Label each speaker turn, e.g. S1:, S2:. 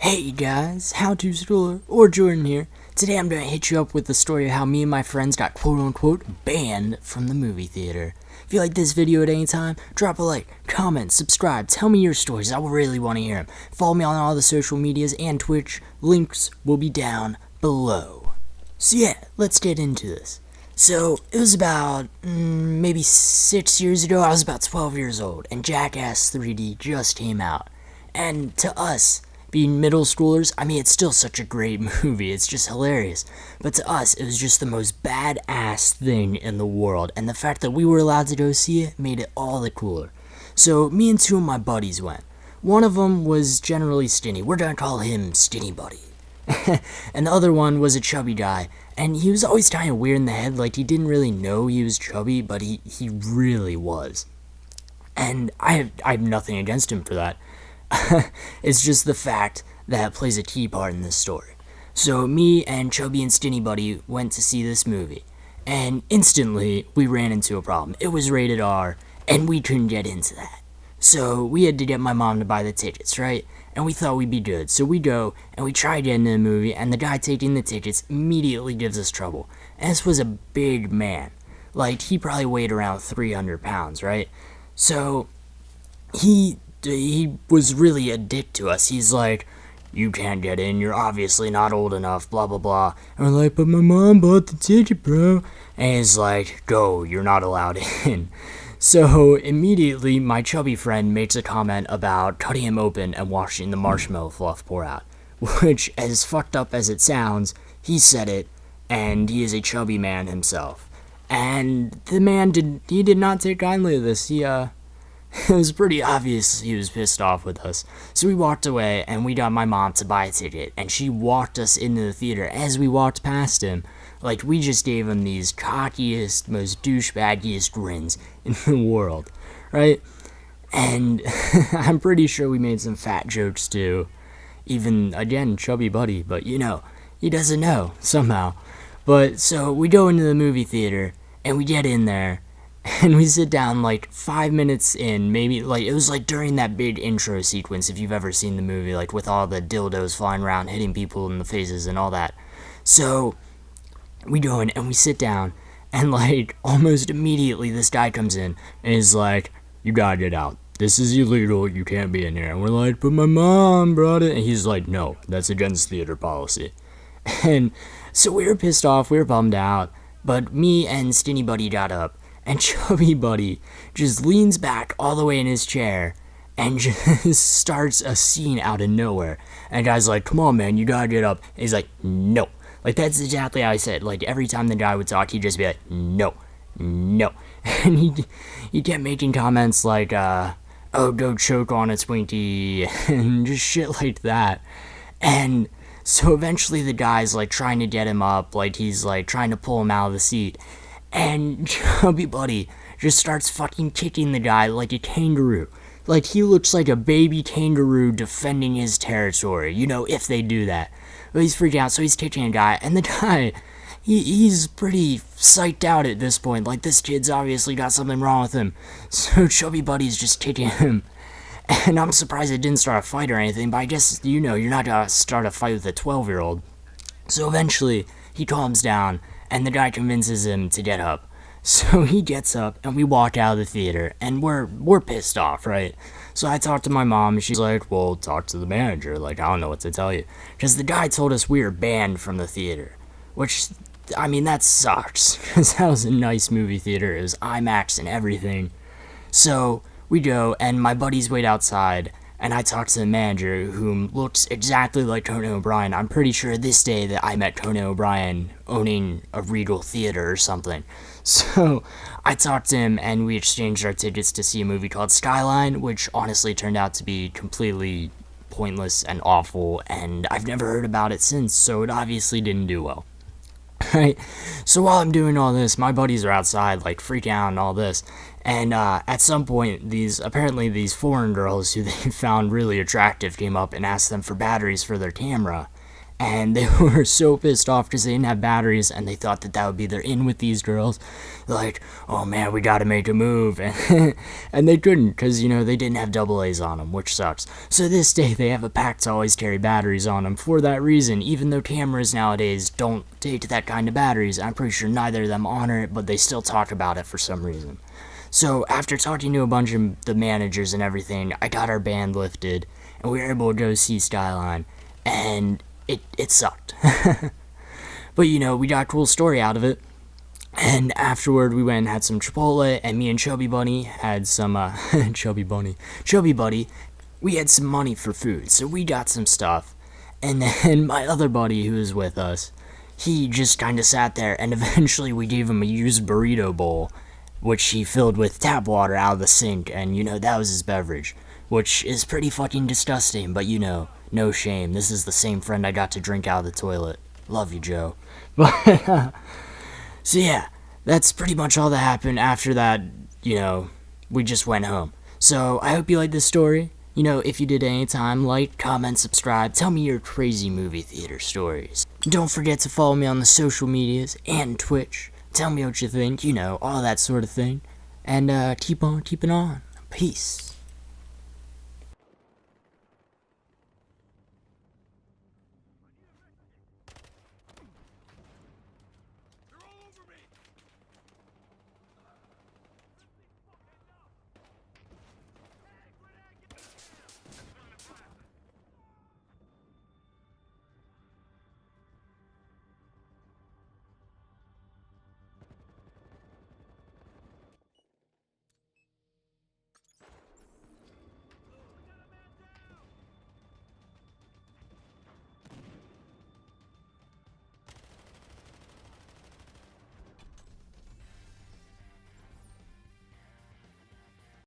S1: Hey guys, Howtoschooler or Jordan here. Today I'm going to hit you up with the story of how me and my friends got quote-unquote banned from the movie theater. If you like this video at any time, drop a like, comment, subscribe, tell me your stories, I really want to hear them. Follow me on all the social medias and Twitch, links will be down below. So yeah, let's get into this. So, it was about, maybe 6 years ago, I was about 12 years old, and Jackass 3D just came out. And to us, being middle schoolers, I mean, it's still such a great movie, it's just hilarious. But to us, it was just the most badass thing in the world, and the fact that we were allowed to go see it made it all the cooler. So, me and two of my buddies went. One of them was generally skinny, we're gonna call him Skinny Buddy. And the other one was a chubby guy, and he was always kind of weird in the head, like he didn't really know he was chubby, but he really was. And I have nothing against him for that. It's just the fact that plays a key part in this story. So me and Chubby and Skinny Buddy went to see this movie, and instantly we ran into a problem. It was rated R, and we couldn't get into that. So we had to get my mom to buy the tickets, right? And we thought we'd be good. So we go, and we try getting into the movie, and the guy taking the tickets immediately gives us trouble. And this was a big man. Like, he probably weighed around 300 pounds, right? So, he was really a dick to us. He's like, you can't get in, you're obviously not old enough, blah blah blah. And we're like, but my mom bought the ticket, bro. And he's like, go, you're not allowed in. So immediately my chubby friend makes a comment about cutting him open and watching the marshmallow fluff pour out. Which, as fucked up as it sounds, he said it, and he is a chubby man himself. And the man did not take kindly to this. It was pretty obvious he was pissed off with us. So we walked away, and we got my mom to buy a ticket, and she walked us into the theater as we walked past him. Like, we just gave him these cockiest, most douchebaggiest grins in the world, right? And I'm pretty sure we made some fat jokes too. Even, again, Chubby Buddy, but you know, he doesn't know, somehow. But, so, we go into the movie theater, and we get in there, and we sit down like 5 minutes in, maybe, like, it was like during that big intro sequence, if you've ever seen the movie, like with all the dildos flying around, hitting people in the faces and all that. So, we go in and we sit down, and like, almost immediately this guy comes in and is like, you gotta get out. This is illegal, you can't be in here. And we're like, but my mom brought it. And he's like, no, that's against theater policy. And so we were pissed off, we were bummed out, but me and Skinny Buddy got up. And Chubby Buddy just leans back all the way in his chair and just starts a scene out of nowhere. And the guy's like, come on, man, you gotta get up. And he's like, no. Like, that's exactly how I said. Like, every time the guy would talk, he'd just be like, no, no. And he kept making comments like, oh, go choke on a Twinkie, and just shit like that. And so eventually the guy's, like, trying to get him up, like, he's, like, trying to pull him out of the seat. And Chubby Buddy just starts fucking kicking the guy like a kangaroo. Like, he looks like a baby kangaroo defending his territory, you know, if they do that. But he's freaking out, so he's kicking a guy, and the guy, he's pretty psyched out at this point. Like, this kid's obviously got something wrong with him. So Chubby Buddy's just kicking him. And I'm surprised it didn't start a fight or anything, but I guess, you know, you're not gonna start a fight with a 12-year-old. So eventually, he calms down, and the guy convinces him to get up. So he gets up, and we walk out of the theater, and we're pissed off, right? So I talked to my mom, and she's like, well, talk to the manager, like, I don't know what to tell you. Because the guy told us we were banned from the theater. Which, I mean, that sucks, because that was a nice movie theater, it was IMAX and everything. So, we go, and my buddies wait outside, and I talked to the manager, who looks exactly like Conan O'Brien. I'm pretty sure this day that I met Conan O'Brien owning a Regal theater or something. So, I talked to him, and we exchanged our tickets to see a movie called Skyline, which honestly turned out to be completely pointless and awful, and I've never heard about it since, so it obviously didn't do well. Right? So while I'm doing all this, my buddies are outside, like, freaking out and all this. And at some point, these foreign girls who they found really attractive came up and asked them for batteries for their camera. and they were so pissed off because they didn't have batteries, and they thought that that would be their in with these girls. They're like, oh man, we gotta make a move, and they couldn't because, you know, they didn't have double A's on them, which sucks. So this day they have a pact to always carry batteries on them for that reason, even though cameras nowadays don't take that kind of batteries. I'm pretty sure neither of them honor it, but they still talk about it for some reason. So after talking to a bunch of the managers and everything, I got our band lifted, and we were able to go see Skyline, and it sucked. But, you know, we got a cool story out of it. And afterward, we went and had some Chipotle, and me and Chubby Bunny had some, Chubby Buddy, we had some money for food, so we got some stuff. And then my other buddy who was with us, he just kind of sat there, and eventually we gave him a used burrito bowl, which he filled with tap water out of the sink, and, you know, that was his beverage, which is pretty fucking disgusting, but, you know, no shame. This is the same friend I got to drink out of the toilet. Love you, Joe. But, so yeah, that's pretty much all that happened. After that, you know, we just went home. So I hope you liked this story. You know, if you did anytime, like, comment, subscribe, tell me your crazy movie theater stories. Don't forget to follow me on the social medias and Twitch. Tell me what you think, you know, all that sort of thing. And keep on keeping on. Peace.